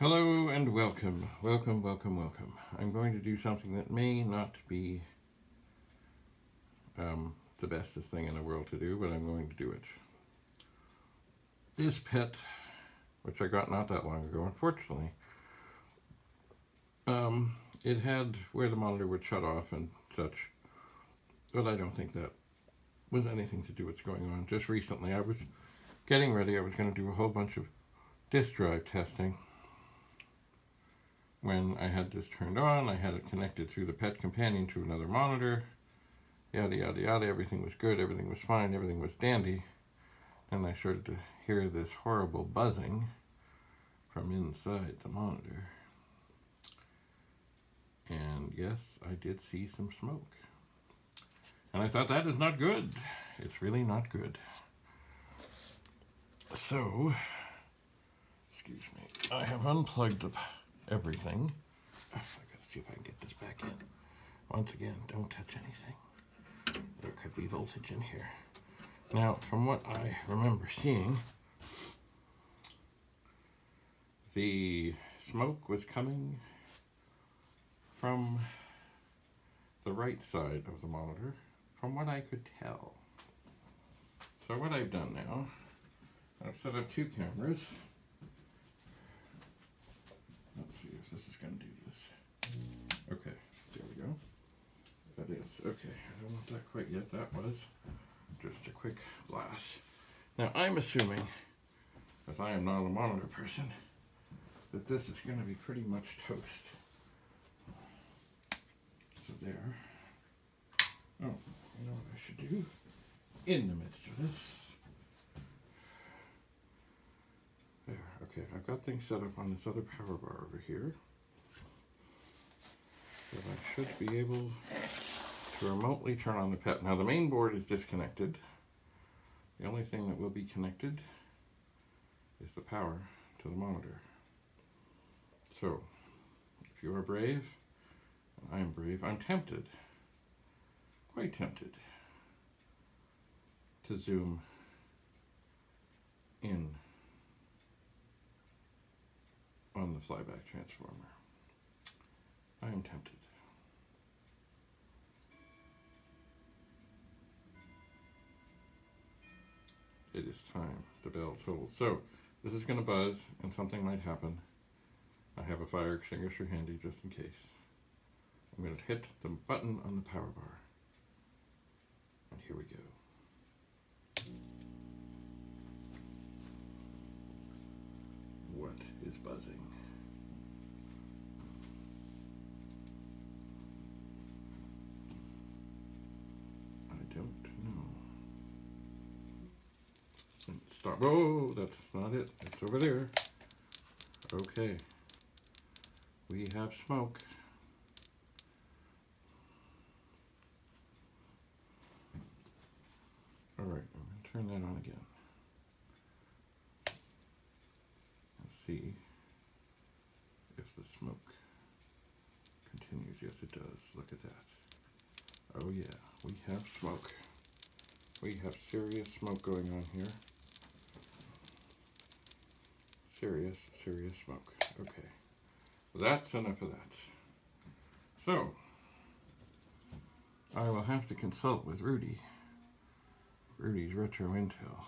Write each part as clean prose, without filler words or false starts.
Hello and welcome. Welcome. I'm going to do something that may not be the bestest thing in the world to do, but I'm going to do it. This PET, which I got not that long ago, unfortunately, it had where the monitor would shut off and such, but I don't think that was anything to do with what's going on. Just recently, I was getting ready. I was going to do a whole bunch of disk drive testing. When I had this turned on, I had it connected through the PET companion to another monitor, yada yada yada, everything was good, everything was fine, everything was dandy. And I started to hear this horrible buzzing from inside the monitor. And yes, I did see some smoke. And I thought, that is not good. It's really not good. So, excuse me, I have unplugged everything. I gotta see if I can get this back in. Once again, don't touch anything. There could be voltage in here. Now, from what I remember seeing, the smoke was coming from the right side of the monitor, from what I could tell. So what I've done now, I've set up two cameras. Let's see if this is going to do this. Okay, there we go. That is, okay, I don't want that quite yet. That was just a quick blast. Now, I'm assuming, as I am not a monitor person, that this is going to be pretty much toast. So there. Oh, you know what I should do? In the midst of this. There, okay, I've got things set up on this other power bar over here. That I should be able to remotely turn on the PET. Now the main board is disconnected. The only thing that will be connected is the power to the monitor. So, if you are brave, and I am brave, I'm tempted, quite tempted, to zoom in on the flyback transformer. I am tempted. It is time. The bell tolls. So, this is going to buzz, and something might happen. I have a fire extinguisher handy just in case. I'm going to hit the button on the power bar. And here we go. What is buzzing? I don't know. Stop. Oh, that's not it. It's over there. Okay. We have smoke. All right, I'm going to turn that on again. Let's see if the smoke continues. Yes, it does. Look at that. Oh yeah, we have smoke. We have serious smoke going on here. Serious smoke. Okay. That's enough of that. So, I will have to consult with Rudy's Retro Intel,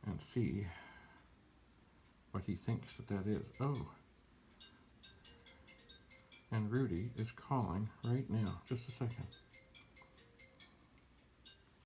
and see what he thinks that is. Oh, and Rudy is calling right now. Just a second.